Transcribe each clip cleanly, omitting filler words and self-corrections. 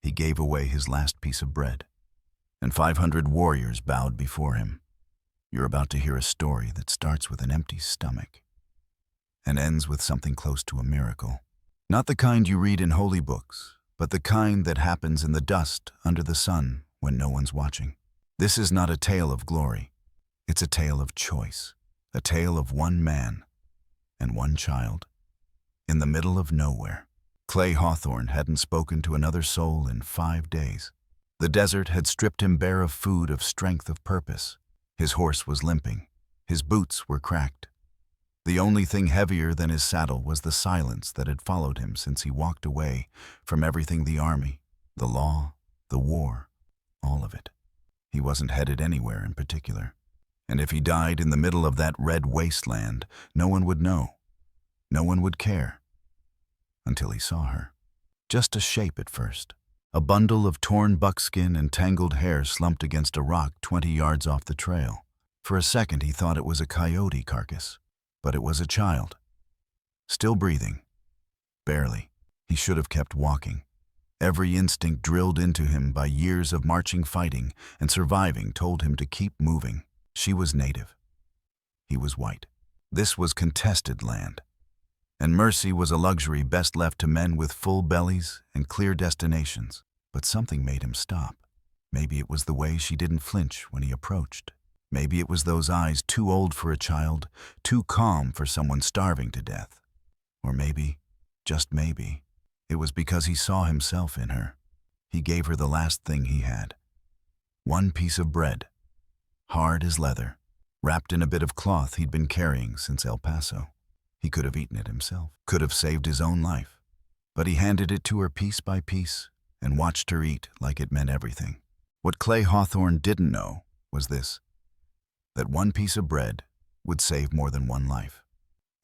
he gave away his last piece of bread, and 500 warriors bowed before him. You're about to hear a story that starts with an empty stomach and ends with something close to a miracle. Not the kind you read in holy books, but the kind that happens in the dust under the sun when no one's watching. This is not a tale of glory. It's a tale of choice, a tale of one man and one child in the middle of nowhere. Clay Hawthorne hadn't spoken to another soul in 5 days. The desert had stripped him bare of food, of strength, of purpose. His horse was limping. His boots were cracked. The only thing heavier than his saddle was the silence that had followed him since he walked away from everything: the army, the law, the war, all of it. He wasn't headed anywhere in particular. And if he died in the middle of that red wasteland, no one would know. No one would care. Until he saw her. Just a shape at first. A bundle of torn buckskin and tangled hair slumped against a rock 20 yards off the trail. For a second he thought it was a coyote carcass. But it was a child. Still breathing. Barely. He should have kept walking. Every instinct drilled into him by years of marching, fighting, and surviving told him to keep moving. She was native. He was white. This was contested land. And mercy was a luxury best left to men with full bellies and clear destinations. But something made him stop. Maybe it was the way she didn't flinch when he approached. Maybe it was those eyes, too old for a child, too calm for someone starving to death. Or maybe, just maybe, it was because he saw himself in her. He gave her the last thing he had. One piece of bread, hard as leather, wrapped in a bit of cloth he'd been carrying since El Paso. He could have eaten it himself, could have saved his own life. But he handed it to her piece by piece and watched her eat like it meant everything. What Clay Hawthorne didn't know was this: that one piece of bread would save more than one life.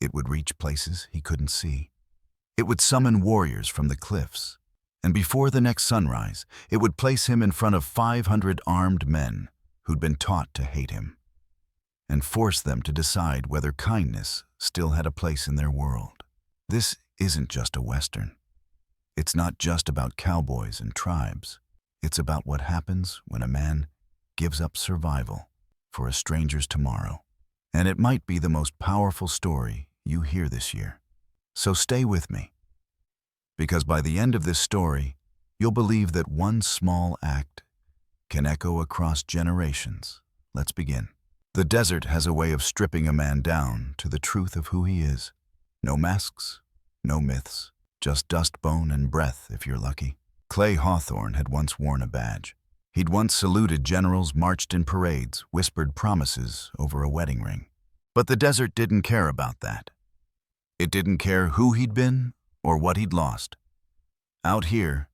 It would reach places he couldn't see. It would summon warriors from the cliffs. And before the next sunrise, it would place him in front of 500 armed men who'd been taught to hate him, and force them to decide whether kindness still had a place in their world. This isn't just a Western. It's not just about cowboys and tribes. It's about what happens when a man gives up survival for a stranger's tomorrow. And it might be the most powerful story you hear this year. So stay with me, because by the end of this story, you'll believe that one small act can echo across generations. Let's begin. The desert has a way of stripping a man down to the truth of who he is. No masks, no myths, just dust, bone, and breath if you're lucky. Clay Hawthorne had once worn a badge. He'd once saluted generals, marched in parades, whispered promises over a wedding ring. But the desert didn't care about that. It didn't care who he'd been or what he'd lost. Out here,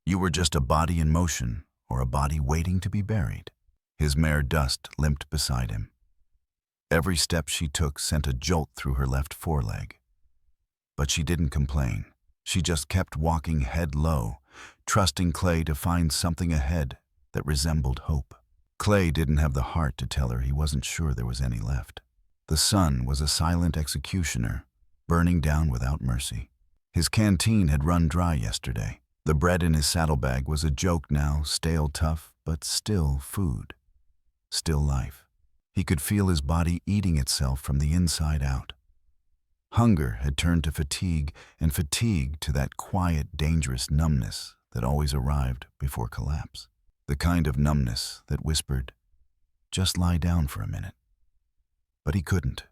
you were just a body in motion or a body waiting to be buried. His mare Dust limped beside him. Every step she took sent a jolt through her left foreleg. But she didn't complain. She just kept walking head low, trusting Clay to find something ahead that resembled hope. Clay didn't have the heart to tell her he wasn't sure there was any left. The sun was a silent executioner, burning down without mercy. His canteen had run dry yesterday. The bread in his saddlebag was a joke now, stale, tough, but still food. Still life. He could feel his body eating itself from the inside out. Hunger had turned to fatigue, and fatigue to that quiet, dangerous numbness that always arrived before collapse. The kind of numbness that whispered, "Just lie down for a minute." But he couldn't,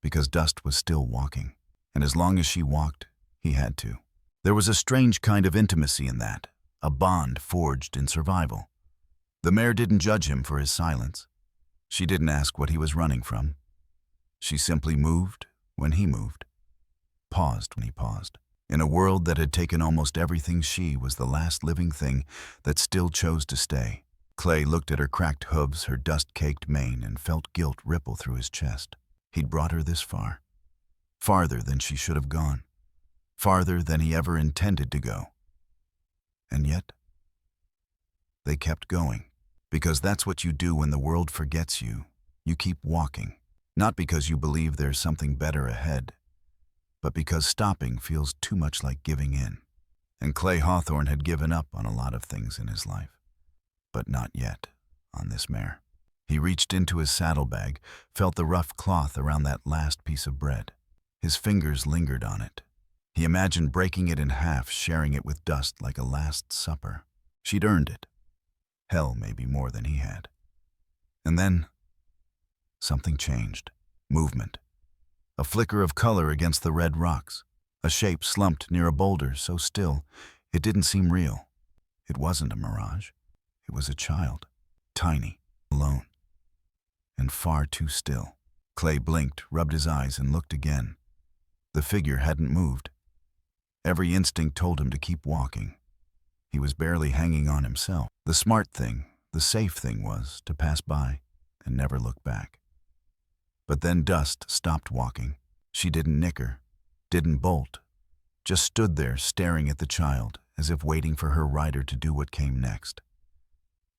because Dust was still walking, and as long as she walked, he had to. There was a strange kind of intimacy in that, a bond forged in survival. The mare didn't judge him for his silence. She didn't ask what he was running from. She simply moved when he moved, paused when he paused. In a world that had taken almost everything, she was the last living thing that still chose to stay. Clay looked at her cracked hooves, her dust-caked mane, and felt guilt ripple through his chest. He'd brought her this far. Farther than she should have gone. Farther than he ever intended to go. And yet, they kept going. Because that's what you do when the world forgets you. You keep walking. Not because you believe there's something better ahead, but because stopping feels too much like giving in. And Clay Hawthorne had given up on a lot of things in his life. But not yet on this mare. He reached into his saddlebag, felt the rough cloth around that last piece of bread. His fingers lingered on it. He imagined breaking it in half, sharing it with Dust like a last supper. She'd earned it. Hell, maybe more than he had. And then, something changed. Movement. A flicker of color against the red rocks. A shape slumped near a boulder, so still, it didn't seem real. It wasn't a mirage. It was a child. Tiny, alone, and far too still. Clay blinked, rubbed his eyes, and looked again. The figure hadn't moved. Every instinct told him to keep walking. He was barely hanging on himself. The smart thing, the safe thing was to pass by and never look back. But then Dust stopped walking. She didn't nicker, didn't bolt, just stood there staring at the child as if waiting for her rider to do what came next.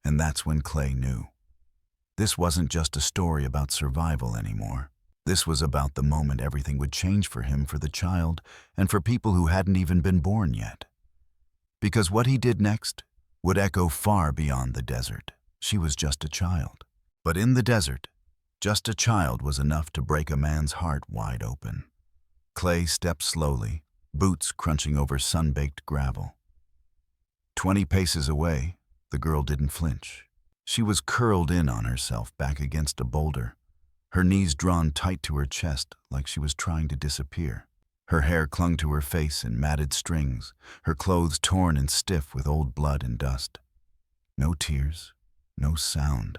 And that's when Clay knew. This wasn't just a story about survival anymore. This was about the moment everything would change for him, for the child, and for people who hadn't even been born yet. Because what he did next would echo far beyond the desert. She was just a child. But in the desert, just a child was enough to break a man's heart wide open. Clay stepped slowly, boots crunching over sun-baked gravel. 20 paces away, the girl didn't flinch. She was curled in on herself back against a boulder, her knees drawn tight to her chest like she was trying to disappear. Her hair clung to her face in matted strings, her clothes torn and stiff with old blood and dust. No tears, no sound.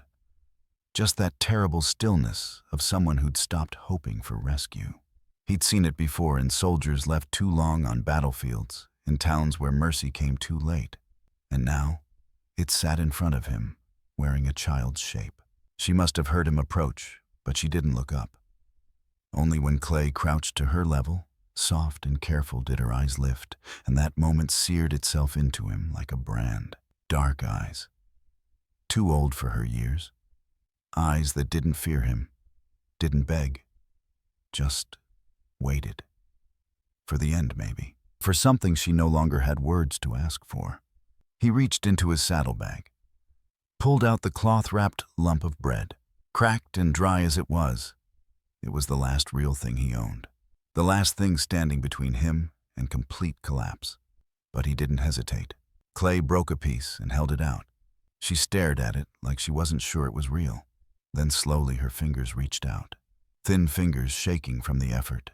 Just that terrible stillness of someone who'd stopped hoping for rescue. He'd seen it before in soldiers left too long on battlefields, in towns where mercy came too late. And now, it sat in front of him, wearing a child's shape. She must have heard him approach, but she didn't look up. Only when Clay crouched to her level, soft and careful, did her eyes lift, and that moment seared itself into him like a brand. Dark eyes. Too old for her years. Eyes that didn't fear him, didn't beg, just waited. For the end, maybe. For something she no longer had words to ask for. He reached into his saddlebag, pulled out the cloth-wrapped lump of bread. Cracked and dry as it was the last real thing he owned. The last thing standing between him and complete collapse. But he didn't hesitate. Clay broke a piece and held it out. She stared at it like she wasn't sure it was real. Then slowly her fingers reached out, thin fingers shaking from the effort.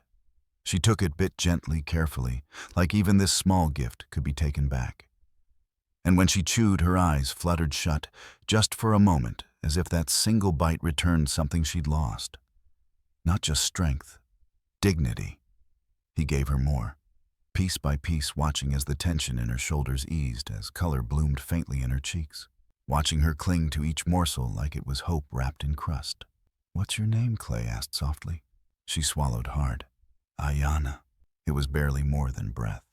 She took it, bit gently, carefully, like even this small gift could be taken back. And when she chewed, her eyes fluttered shut, just for a moment, as if that single bite returned something she'd lost. Not just strength, dignity. He gave her more, piece by piece, watching as the tension in her shoulders eased, as color bloomed faintly in her cheeks, watching her cling to each morsel like it was hope wrapped in crust. "What's your name?" Clay asked softly. She swallowed hard. Ayanna. It was barely more than breath,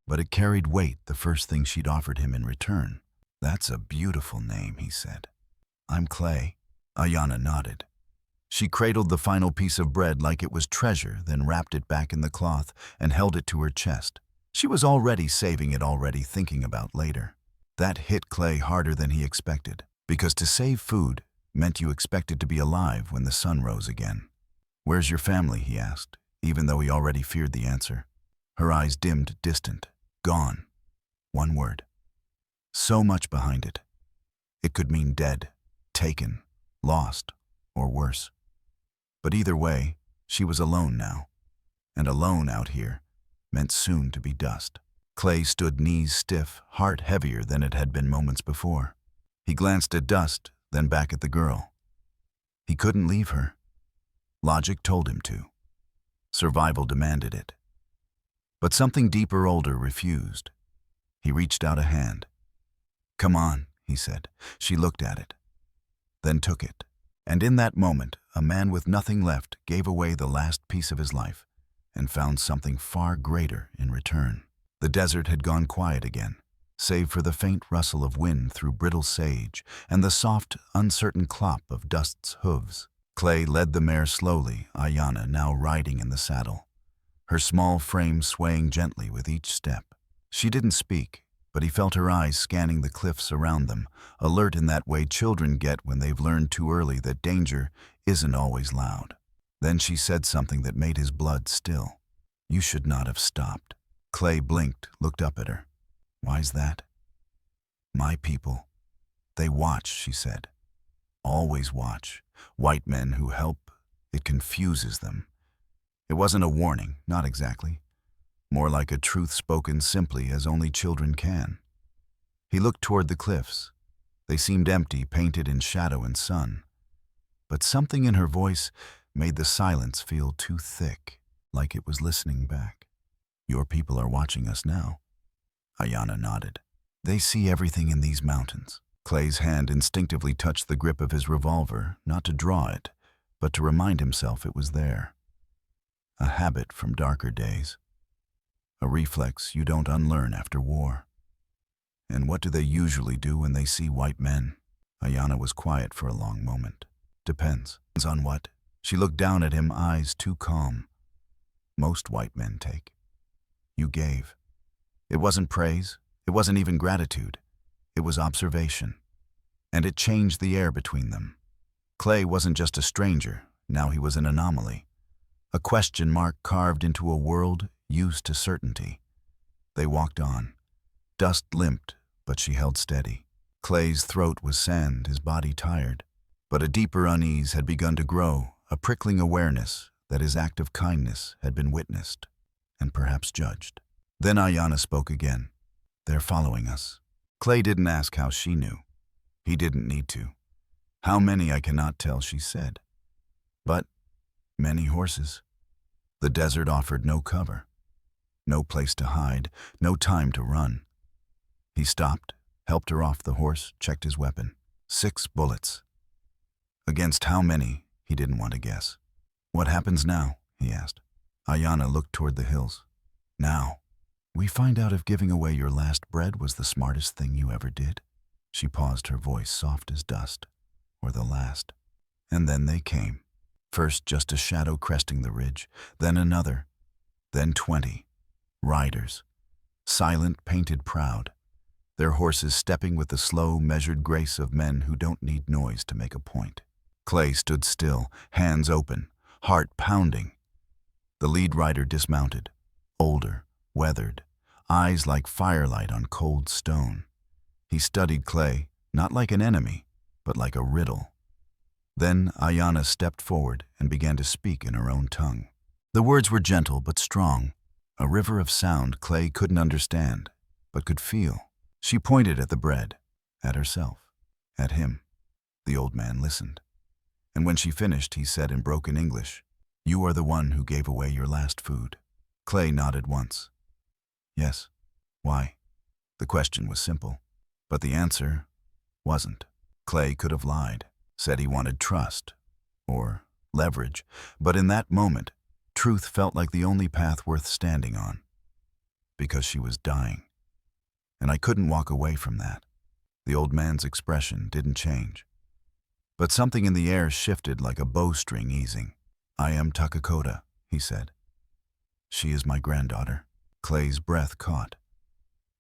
but it carried weight, the first thing she'd offered him in return. "That's a beautiful name," he said. "I'm Clay." Ayanna nodded. She cradled the final piece of bread like it was treasure, then wrapped it back in the cloth and held it to her chest. She was already saving it, already thinking about later. That hit Clay harder than he expected, because to save food meant you expected to be alive when the sun rose again. "Where's your family?" he asked, even though he already feared the answer. Her eyes dimmed, distant. Gone. One word. So much behind it. It could mean dead, taken, lost, or worse. But either way, she was alone now. And alone out here meant soon to be dust. Clay stood knees stiff, heart heavier than it had been moments before. He glanced at Dust, then back at the girl. He couldn't leave her. Logic told him to. Survival demanded it. But something deeper, older, refused. He reached out a hand. "Come on," he said. She looked at it, then took it. And in that moment, a man with nothing left gave away the last piece of his life and found something far greater in return. The desert had gone quiet again, save for the faint rustle of wind through brittle sage and the soft, uncertain clop of Dust's hooves. Clay led the mare slowly, Ayanna now riding in the saddle, her small frame swaying gently with each step. She didn't speak, but he felt her eyes scanning the cliffs around them, alert in that way children get when they've learned too early that danger isn't always loud. Then she said something that made his blood still. "You should not have stopped." Clay blinked, looked up at her. "Why's that?" "My people. They watch," she said. "Always watch. White men who help, it confuses them." It wasn't a warning, not exactly. More like a truth spoken simply as only children can. He looked toward the cliffs. They seemed empty, painted in shadow and sun. But something in her voice made the silence feel too thick, like it was listening back. "Your people are watching us now." Ayanna nodded. "They see everything in these mountains." Clay's hand instinctively touched the grip of his revolver, not to draw it, but to remind himself it was there. A habit from darker days. A reflex you don't unlearn after war. And what do they usually do when they see white men? Ayanna was quiet for a long moment. "Depends." "On what?" She looked down at him, eyes too calm. "Most white men take." "You gave." It wasn't praise. It wasn't even gratitude. It was observation. And it changed the air between them. Clay wasn't just a stranger. Now he was an anomaly. A question mark carved into a world used to certainty. They walked on. Dust limped, but she held steady. Clay's throat was sand, his body tired. But a deeper unease had begun to grow, a prickling awareness that his act of kindness had been witnessed, and perhaps judged. Then Ayanna spoke again. "They're following us." Clay didn't ask how she knew. He didn't need to. "How many I cannot tell," she said. "But many horses." The desert offered no cover. No place to hide, no time to run. He stopped, helped her off the horse, checked his weapon. 6 bullets. Against how many, he didn't want to guess. "What happens now?" he asked. Ayanna looked toward the hills. "Now, we find out if giving away your last bread was the smartest thing you ever did." She paused, her voice soft as dust. "Or the last." And then they came. First just a shadow cresting the ridge, then another, then 20. Riders. Silent, painted proud. Their horses stepping with the slow, measured grace of men who don't need noise to make a point. Clay stood still, hands open, heart pounding. The lead rider dismounted. Older, weathered, eyes like firelight on cold stone. He studied Clay, not like an enemy, but like a riddle. Then Ayanna stepped forward and began to speak in her own tongue. The words were gentle but strong, a river of sound Clay couldn't understand, but could feel. She pointed at the bread, at herself, at him. The old man listened. And when she finished, he said in broken English, "You are the one who gave away your last food." Clay nodded once. "Yes." "Why?" The question was simple, but the answer wasn't. Clay could have lied, said he wanted trust, or leverage, but in that moment, truth felt like the only path worth standing on. Because she was dying. And I couldn't walk away from that. The old man's expression didn't change. But something in the air shifted like a bowstring easing. "I am Takakota," he said. "She is my granddaughter." Clay's breath caught.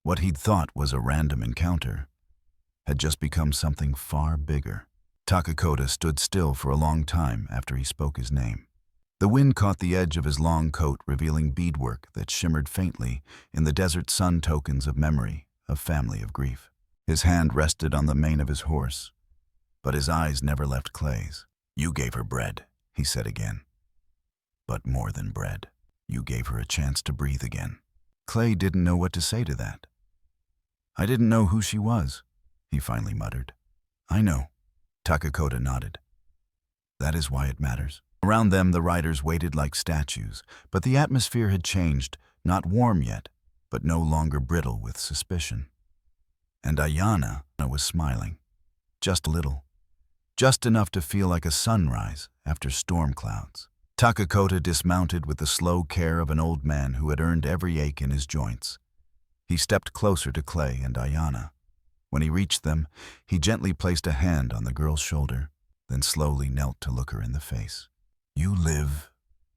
What he'd thought was a random encounter had just become something far bigger. Takakota stood still for a long time after he spoke his name. The wind caught the edge of his long coat, revealing beadwork that shimmered faintly in the desert sun, tokens of memory, of family, of grief. His hand rested on the mane of his horse, but his eyes never left Clay's. "You gave her bread," he said again. "But more than bread. You gave her a chance to breathe again." Clay didn't know what to say to that. "I didn't know who she was," he finally muttered. "I know." Takakota nodded. "That is why it matters." Around them, the riders waited like statues, but the atmosphere had changed, not warm yet, but no longer brittle with suspicion. And Ayanna was smiling. Just a little. Just enough to feel like a sunrise after storm clouds. Takakota dismounted with the slow care of an old man who had earned every ache in his joints. He stepped closer to Clay and Ayanna. When he reached them, he gently placed a hand on the girl's shoulder, then slowly knelt to look her in the face. "You live,"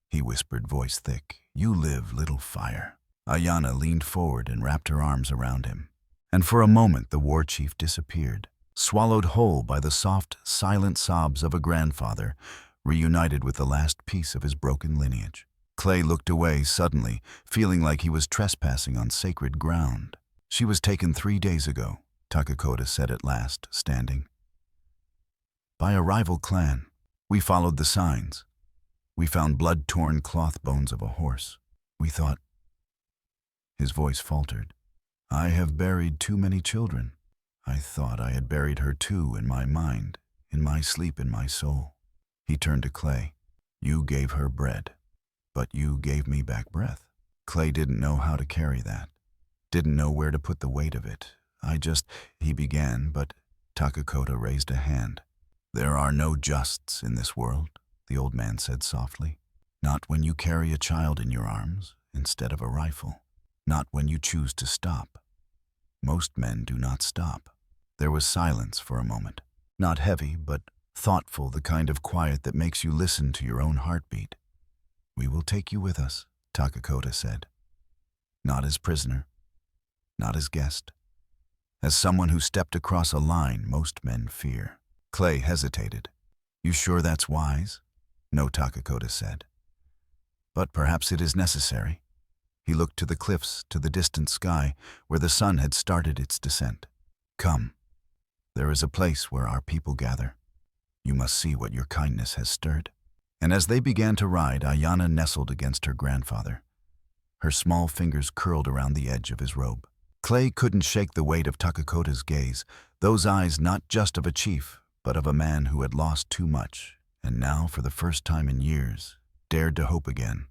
he whispered, voice thick. "You live, little fire." Ayanna leaned forward and wrapped her arms around him. And for a moment the war chief disappeared, swallowed whole by the soft, silent sobs of a grandfather reunited with the last piece of his broken lineage. Clay looked away suddenly, feeling like he was trespassing on sacred ground. "She was taken 3 days ago," Takakota said at last, standing. "By a rival clan. We followed the signs. We found blood-torn cloth bones of a horse. We thought—" His voice faltered. "I have buried too many children. I thought I had buried her too in my mind, in my sleep, in my soul." He turned to Clay. "You gave her bread, but you gave me back breath." Clay didn't know how to carry that, didn't know where to put the weight of it. He began, but Takakota raised a hand. "There are no justs in this world," the old man said softly. "Not when you carry a child in your arms instead of a rifle. Not when you choose to stop. Most men do not stop." There was silence for a moment. Not heavy, but thoughtful, the kind of quiet that makes you listen to your own heartbeat. "We will take you with us," Takakota said. "Not as prisoner, not as guest. As someone who stepped across a line most men fear." Clay hesitated. "You sure that's wise?" "No," Takakota said. "But perhaps it is necessary." He looked to the cliffs, to the distant sky, where the sun had started its descent. "Come. There is a place where our people gather. You must see what your kindness has stirred." And as they began to ride, Ayanna nestled against her grandfather. Her small fingers curled around the edge of his robe. Clay couldn't shake the weight of Takakota's gaze, those eyes not just of a chief, but of a man who had lost too much, and now, for the first time in years, dared to hope again.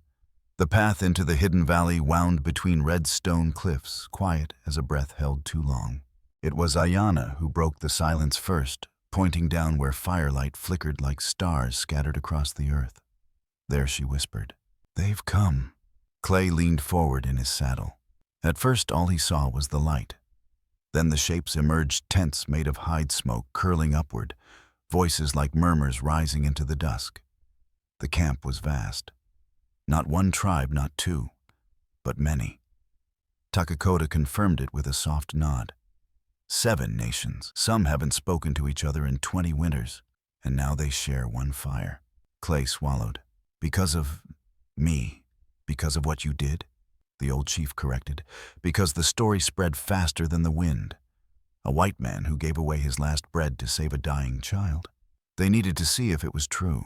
The path into the hidden valley wound between red stone cliffs, quiet as a breath held too long. It was Ayanna who broke the silence first, pointing down where firelight flickered like stars scattered across the earth. There she whispered, "They've come." Clay leaned forward in his saddle. At first all he saw was the light. Then the shapes emerged, tents made of hide smoke curling upward, voices like murmurs rising into the dusk. The camp was vast. Not one tribe, not two, but many. Takakota confirmed it with a soft nod. 7 nations. Some haven't spoken to each other in 20 winters, and now they share one fire. Clay swallowed. "Because of me, because of what you did," the old chief corrected, "because the story spread faster than the wind. A white man who gave away his last bread to save a dying child. They needed to see if it was true."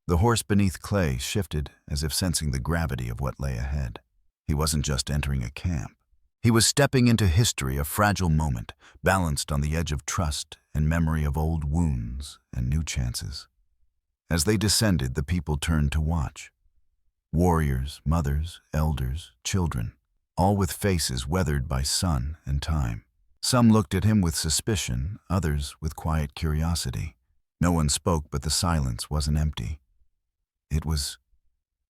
The horse beneath Clay shifted as if sensing the gravity of what lay ahead. He wasn't just entering a camp. He was stepping into history, a fragile moment, balanced on the edge of trust and memory of old wounds and new chances. As they descended, the people turned to watch. Warriors, mothers, elders, children, all with faces weathered by sun and time. Some looked at him with suspicion, others with quiet curiosity. No one spoke, but the silence wasn't empty. It was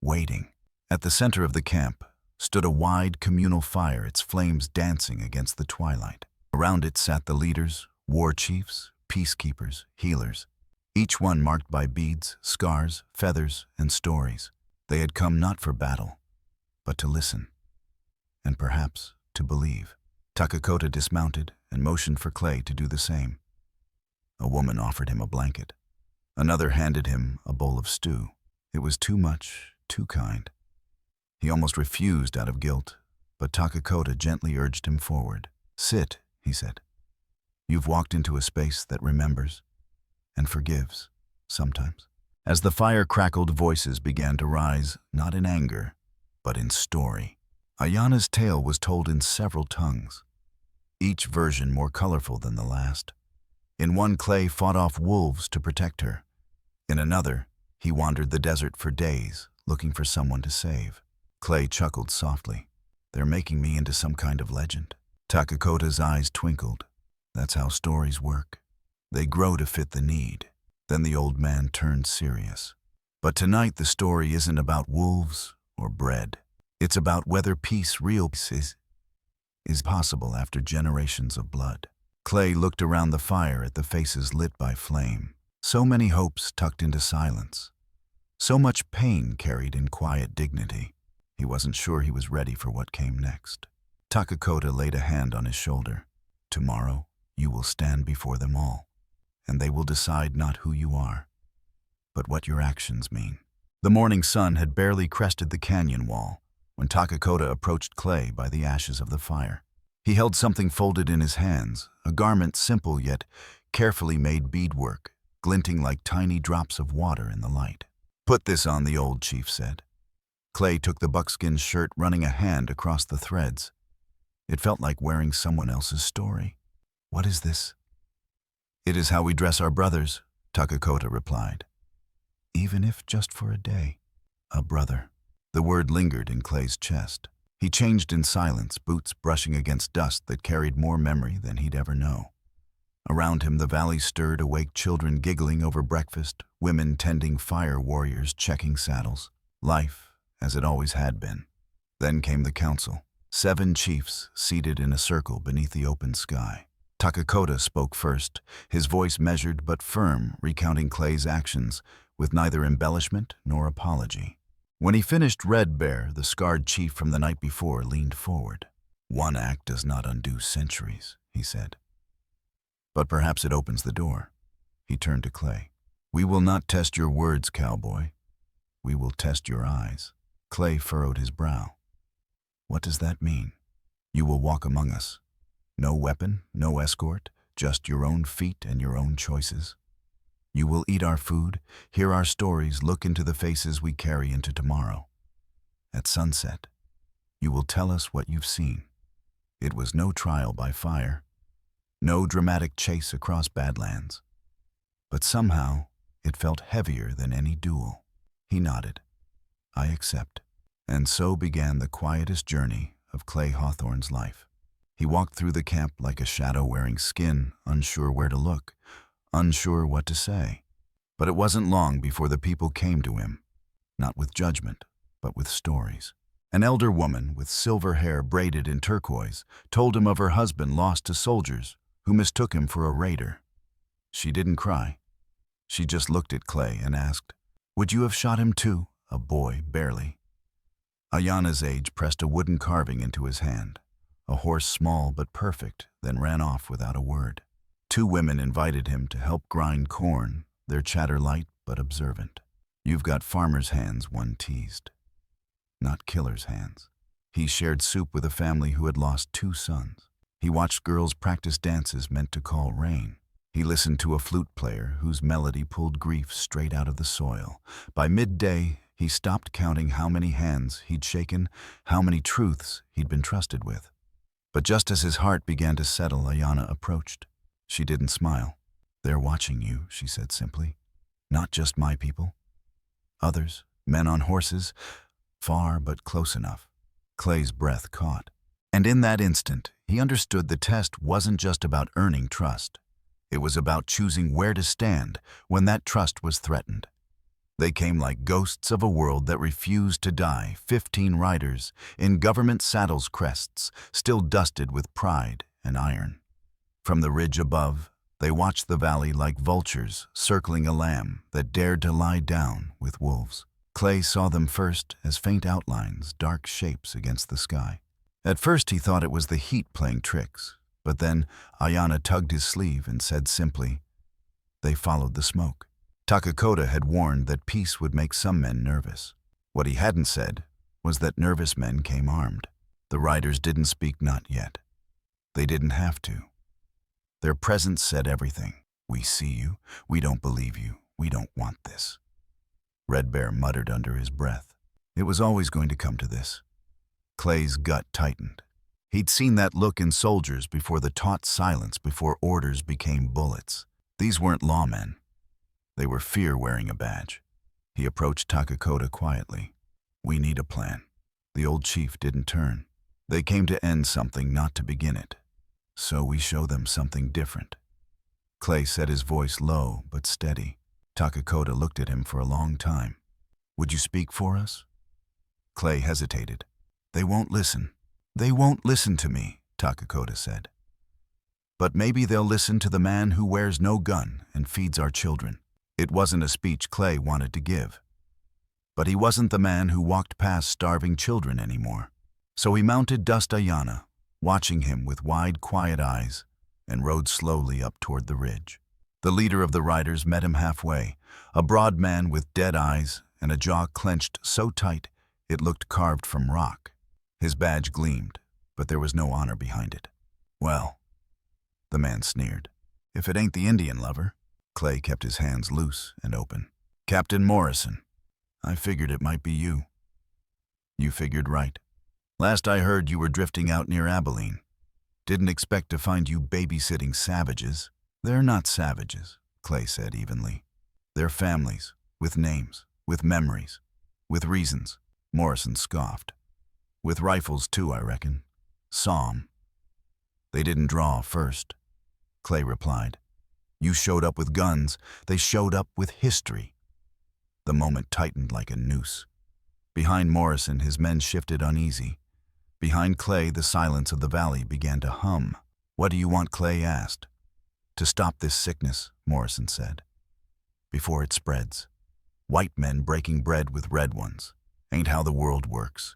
waiting. At the center of the camp stood a wide communal fire, its flames dancing against the twilight. Around it sat the leaders, war chiefs, peacekeepers, healers, each one marked by beads, scars, feathers, and stories. They had come not for battle, but to listen, and perhaps to believe. Takakota dismounted and motioned for Clay to do the same. A woman offered him a blanket. Another handed him a bowl of stew. It was too much, too kind. He almost refused out of guilt, but Takakota gently urged him forward. "Sit," he said. "You've walked into a space that remembers and forgives, sometimes." As the fire crackled, voices began to rise, not in anger, but in story. Ayanna's tale was told in several tongues, each version more colorful than the last. In one, Clay fought off wolves to protect her. In another, he wandered the desert for days, looking for someone to save. Clay chuckled softly. "They're making me into some kind of legend." Takakota's eyes twinkled. "That's how stories work. They grow to fit the need." Then the old man turned serious. "But tonight the story isn't about wolves or bread. It's about whether peace, real peace, is possible after generations of blood." Clay looked around the fire at the faces lit by flame. So many hopes tucked into silence. So much pain carried in quiet dignity. He wasn't sure he was ready for what came next. Takakota laid a hand on his shoulder. Tomorrow, you will stand before them all, and they will decide not who you are, but what your actions mean. The morning sun had barely crested the canyon wall when Takakota approached Clay by the ashes of the fire. He held something folded in his hands, a garment simple yet carefully made beadwork, glinting like tiny drops of water in the light. "Put this on," the old chief said. Clay took the buckskin shirt, running a hand across the threads. It felt like wearing someone else's story. "What is this?" "It is how we dress our brothers," Takakota replied. "Even if just for a day." A brother. The word lingered in Clay's chest. He changed in silence, boots brushing against dust that carried more memory than he'd ever know. Around him, the valley stirred, awake children giggling over breakfast, women tending fire, warriors checking saddles. Life, as it always had been. Then came the council. 7 chiefs seated in a circle beneath the open sky. Takakota spoke first, his voice measured but firm, recounting Clay's actions with neither embellishment nor apology. When he finished, Red Bear, the scarred chief from the night before, leaned forward. "One act does not undo centuries," he said. "But perhaps it opens the door." He turned to Clay. "We will not test your words, cowboy. We will test your eyes." Clay furrowed his brow. "What does that mean?" "You will walk among us. No weapon, no escort, just your own feet and your own choices. You will eat our food, hear our stories, look into the faces we carry into tomorrow. At sunset, you will tell us what you've seen. It was no trial by fire, no dramatic chase across badlands. But somehow, it felt heavier than any duel." He nodded. "I accept." And so began the quietest journey of Clay Hawthorne's life. He walked through the camp like a shadow wearing skin, unsure where to look, unsure what to say. But it wasn't long before the people came to him, not with judgment, but with stories. An elder woman with silver hair braided in turquoise told him of her husband lost to soldiers who mistook him for a raider. She didn't cry. She just looked at Clay and asked, "Would you have shot him too?" A boy, barely. Ayana's age pressed a wooden carving into his hand. A horse small but perfect, then ran off without a word. 2 women invited him to help grind corn, their chatter light but observant. "You've got farmer's hands," one teased. Not killer's hands. He shared soup with a family who had lost 2 sons. He watched girls practice dances meant to call rain. He listened to a flute player whose melody pulled grief straight out of the soil. By midday, he stopped counting how many hands he'd shaken, how many truths he'd been trusted with. But just as his heart began to settle, Ayana approached. She didn't smile. "They're watching you," she said simply. "Not just my people. Others, men on horses, far but close enough." Clay's breath caught. And in that instant, he understood the test wasn't just about earning trust. It was about choosing where to stand when that trust was threatened. They came like ghosts of a world that refused to die, 15 riders in government saddles crests, still dusted with pride and iron. From the ridge above, they watched the valley like vultures circling a lamb that dared to lie down with wolves. Clay saw them first as faint outlines, dark shapes against the sky. At first he thought it was the heat playing tricks, but then Ayana tugged his sleeve and said simply, "They followed the smoke." Takakota had warned that peace would make some men nervous. What he hadn't said was that nervous men came armed. The riders didn't speak, not yet. They didn't have to. Their presence said everything. "We see you. We don't believe you. We don't want this." Red Bear muttered under his breath. It was always going to come to this. Clay's gut tightened. He'd seen that look in soldiers before, the taut silence before orders became bullets. These weren't lawmen. They were fear wearing a badge. He approached Takakota quietly. "We need a plan." The old chief didn't turn. "They came to end something, not to begin it. So we show them something different." Clay said, his voice low but steady. Takakota looked at him for a long time. "Would you speak for us?" Clay hesitated. "They won't listen." "They won't listen to me," Takakota said. "But maybe they'll listen to the man who wears no gun and feeds our children." It wasn't a speech Clay wanted to give, But he wasn't the man who walked past starving children anymore. So he mounted Dustayana, watching him with wide, quiet eyes, and rode slowly up toward the ridge. The leader of the riders met him halfway, a broad man with dead eyes and a jaw clenched so tight it looked carved from rock. His badge gleamed, but there was no honor behind it. "Well," the man sneered, "if it ain't the Indian lover." Clay kept his hands loose and open. "Captain Morrison, I figured it might be you." "You figured right. Last I heard you were drifting out near Abilene. Didn't expect to find you babysitting savages." "They're not savages," Clay said evenly. "They're families, with names, with memories, with reasons." Morrison scoffed. "With rifles too, I reckon. Saw 'em." "They didn't draw first," Clay replied. "You showed up with guns. They showed up with history." The moment tightened like a noose. Behind Morrison, his men shifted uneasy. Behind Clay, the silence of the valley began to hum. "What do you want?" Clay asked. "To stop this sickness," Morrison said, "before it spreads. White men breaking bread with red ones. Ain't how the world works."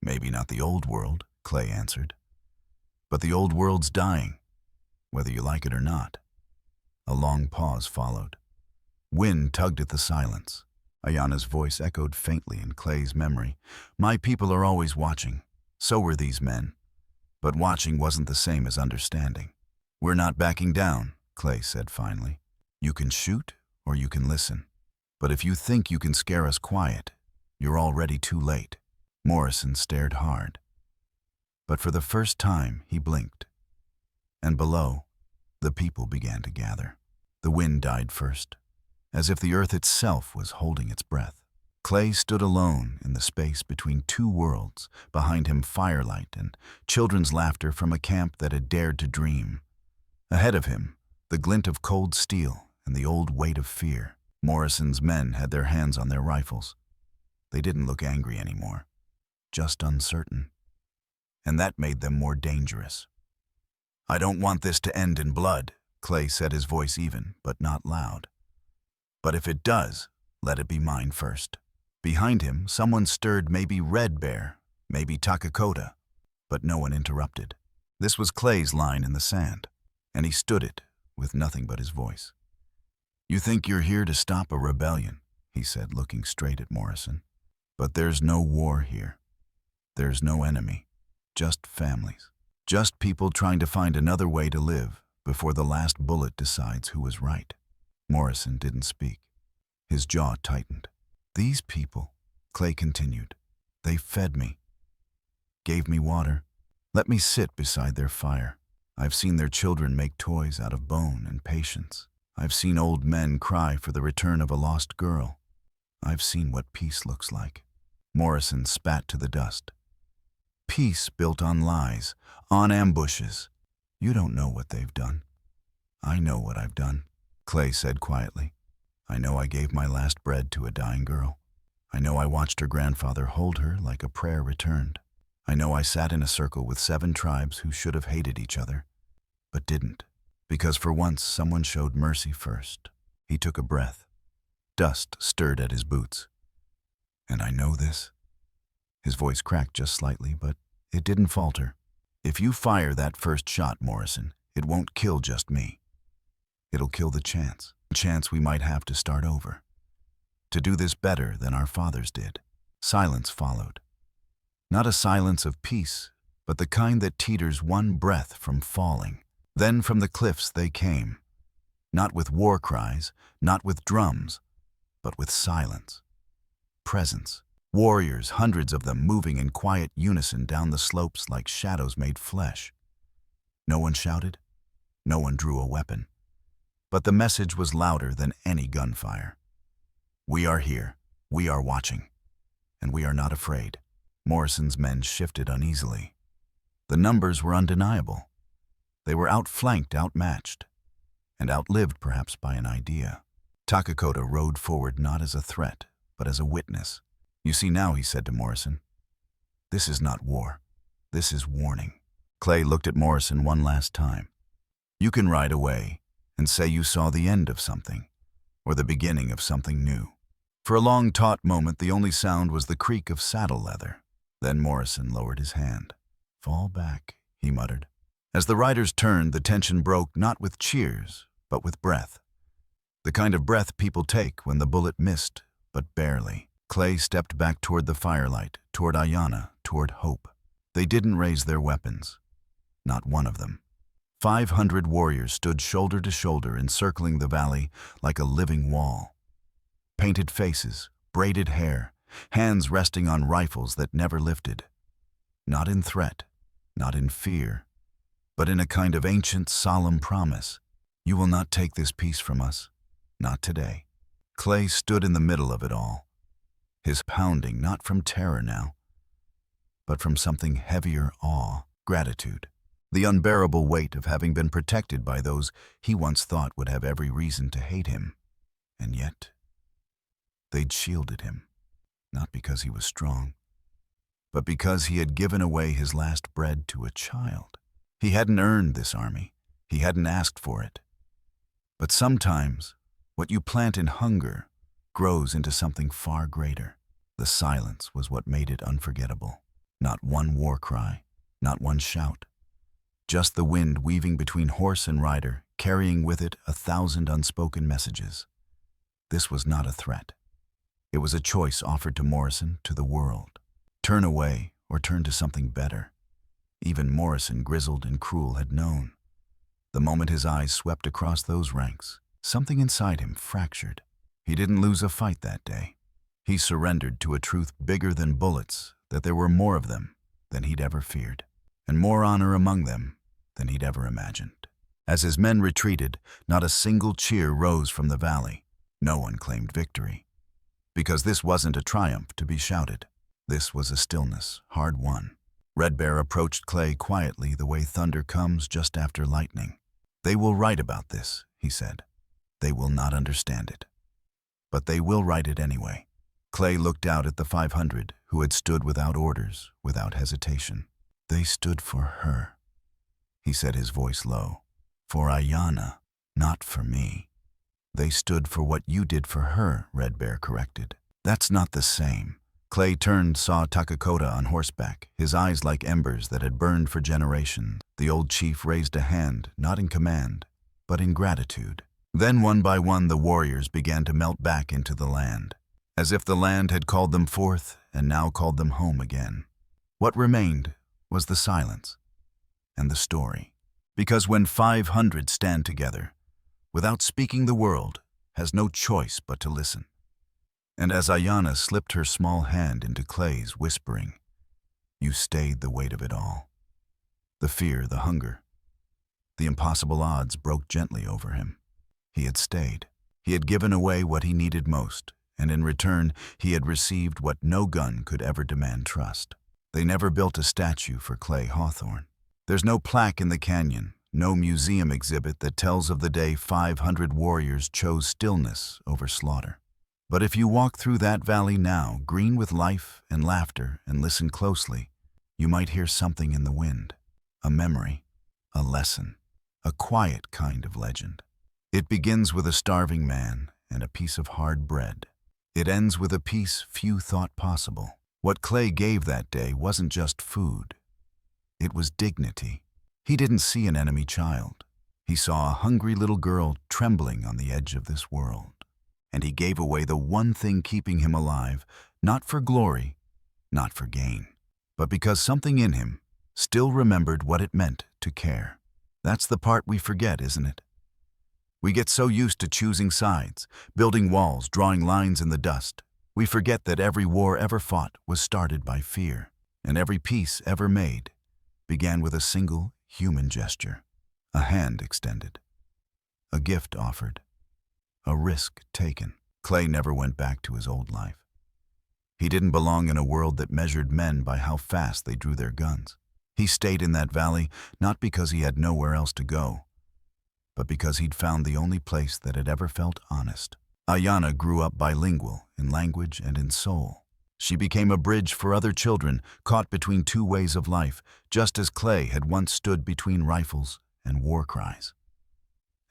"Maybe not the old world," Clay answered. "But the old world's dying, whether you like it or not." A long pause followed. Wind tugged at the silence. Ayana's voice echoed faintly in Clay's memory. "My people are always watching. So were these men. But watching wasn't the same as understanding." "We're not backing down," Clay said finally. "You can shoot or you can listen. But if you think you can scare us quiet, you're already too late." Morrison stared hard. But for the first time, he blinked. And below, the people began to gather. The wind died first, as if the earth itself was holding its breath. Clay stood alone in the space between two worlds, behind him firelight and children's laughter from a camp that had dared to dream. Ahead of him, the glint of cold steel and the old weight of fear. Morrison's men had their hands on their rifles. They didn't look angry anymore, just uncertain. And that made them more dangerous. "I don't want this to end in blood," Clay said, his voice even, but not loud. "But if it does, let it be mine first." Behind him, someone stirred, maybe Red Bear, maybe Takakota, but no one interrupted. This was Clay's line in the sand, and he stood it with nothing but his voice. "You think you're here to stop a rebellion," he said, looking straight at Morrison. "But there's no war here. There's no enemy, just families. Just people trying to find another way to live before the last bullet decides who was right." Morrison didn't speak. His jaw tightened. "These people," Clay continued, "they fed me, gave me water, let me sit beside their fire. I've seen their children make toys out of bone and patience. I've seen old men cry for the return of a lost girl. I've seen what peace looks like." Morrison spat to the dust. "Peace built on lies, on ambushes. You don't know what they've done." "I know what I've done," Clay said quietly. "I know I gave my last bread to a dying girl. I know I watched her grandfather hold her like a prayer returned. I know I sat in a circle with 7 tribes who should have hated each other, but didn't, because for once someone showed mercy first." He took a breath. Dust stirred at his boots. "And I know this." His voice cracked just slightly, but it didn't falter. "If you fire that first shot, Morrison, it won't kill just me. It'll kill the chance we might have to start over, to do this better than our fathers did." Silence followed. Not a silence of peace, but the kind that teeters one breath from falling. Then from the cliffs they came, not with war cries, not with drums, but with silence, presence. Warriors, hundreds of them, moving in quiet unison down the slopes like shadows made flesh. No one shouted, no one drew a weapon. But the message was louder than any gunfire. "We are here, we are watching, and we are not afraid." Morrison's men shifted uneasily. The numbers were undeniable. They were outflanked, outmatched, and outlived perhaps by an idea. Takakota rode forward not as a threat, but as a witness. "You see now," he said to Morrison, "this is not war. This is warning." Clay looked at Morrison one last time. "You can ride away and say you saw the end of something, or the beginning of something new. For a long, taut moment, the only sound was the creak of saddle leather. Then Morrison lowered his hand. "Fall back," he muttered. As the riders turned, the tension broke not with cheers, but with breath. The kind of breath people take when the bullet missed, but barely. Clay stepped back toward the firelight, toward Ayanna, toward hope. They didn't raise their weapons. Not one of them. 500 warriors stood shoulder to shoulder, encircling the valley like a living wall. Painted faces, braided hair, hands resting on rifles that never lifted. Not in threat, not in fear, but in a kind of ancient, solemn promise. "You will not take this peace from us. Not today." Clay stood in the middle of it all, his pounding not from terror now, but from something heavier: awe, gratitude, the unbearable weight of having been protected by those he once thought would have every reason to hate him. And yet, they'd shielded him, not because he was strong, but because he had given away his last bread to a child. He hadn't earned this army. He hadn't asked for it. But sometimes, what you plant in hunger grows into something far greater. The silence was what made it unforgettable. Not one war cry, not one shout. Just the wind weaving between horse and rider, carrying with it 1,000 unspoken messages. This was not a threat. It was a choice offered to Morrison, to the world. Turn away or turn to something better. Even Morrison, grizzled and cruel, had known. The moment his eyes swept across those ranks, something inside him fractured. He didn't lose a fight that day. He surrendered to a truth bigger than bullets, that there were more of them than he'd ever feared, and more honor among them than he'd ever imagined. As his men retreated, not a single cheer rose from the valley. No one claimed victory. Because this wasn't a triumph to be shouted. This was a stillness, hard won. Red Bear approached Clay quietly, the way thunder comes just after lightning. "They will write about this," he said. "They will not understand it. But they will write it anyway." Clay looked out at the 500 who had stood without orders, without hesitation. "They stood for her," he said, his voice low. "For Ayanna, not for me." "They stood for what you did for her," Red Bear corrected. "That's not the same." Clay turned, saw Takakota on horseback, his eyes like embers that had burned for generations. The old chief raised a hand, not in command, but in gratitude. Then one by one the warriors began to melt back into the land, as if the land had called them forth and now called them home again. What remained was the silence and the story. Because when 500 stand together, without speaking, the world has no choice but to listen. And as Ayanna slipped her small hand into Clay's, whispering, "You stayed the weight of it all." The fear, the hunger, the impossible odds broke gently over him. He had stayed. He had given away what he needed most, and in return he had received what no gun could ever demand: trust. They never built a statue for Clay Hawthorne. There's no plaque in the canyon, no museum exhibit that tells of the day 500 warriors chose stillness over slaughter. But if you walk through that valley now, green with life and laughter, and listen closely, you might hear something in the wind. A memory, a lesson, a quiet kind of legend. It begins with a starving man and a piece of hard bread. It ends with a peace few thought possible. What Clay gave that day wasn't just food. It was dignity. He didn't see an enemy child. He saw a hungry little girl trembling on the edge of this world. And he gave away the one thing keeping him alive, not for glory, not for gain, but because something in him still remembered what it meant to care. That's the part we forget, isn't it? We get so used to choosing sides, building walls, drawing lines in the dust. We forget that every war ever fought was started by fear, and every peace ever made began with a single human gesture, a hand extended, a gift offered, a risk taken. Clay never went back to his old life. He didn't belong in a world that measured men by how fast they drew their guns. He stayed in that valley not because he had nowhere else to go, but because he'd found the only place that had ever felt honest. Ayanna grew up bilingual in language and in soul. She became a bridge for other children caught between two ways of life, just as Clay had once stood between rifles and war cries.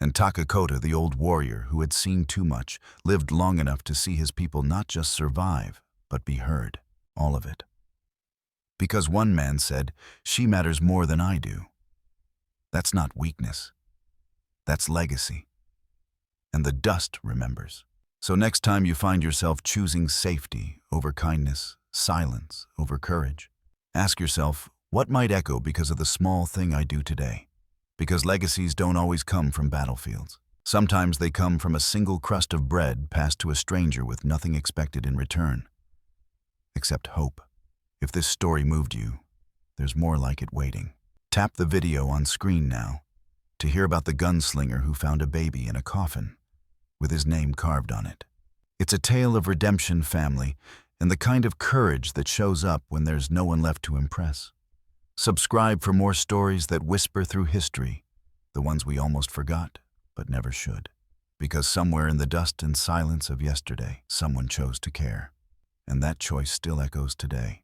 And Takakota, the old warrior who had seen too much, lived long enough to see his people not just survive, but be heard. All of it. Because one man said, "She matters more than I do." That's not weakness. That's legacy. And the dust remembers. So next time you find yourself choosing safety over kindness, silence over courage, ask yourself, what might echo because of the small thing I do today? Because legacies don't always come from battlefields. Sometimes they come from a single crust of bread passed to a stranger with nothing expected in return. Except hope. If this story moved you, there's more like it waiting. Tap the video on screen now to hear about the gunslinger who found a baby in a coffin with his name carved on it. It's a tale of redemption, family, and the kind of courage that shows up when there's no one left to impress. Subscribe for more stories that whisper through history, the ones we almost forgot, but never should. Because somewhere in the dust and silence of yesterday, someone chose to care. And that choice still echoes today.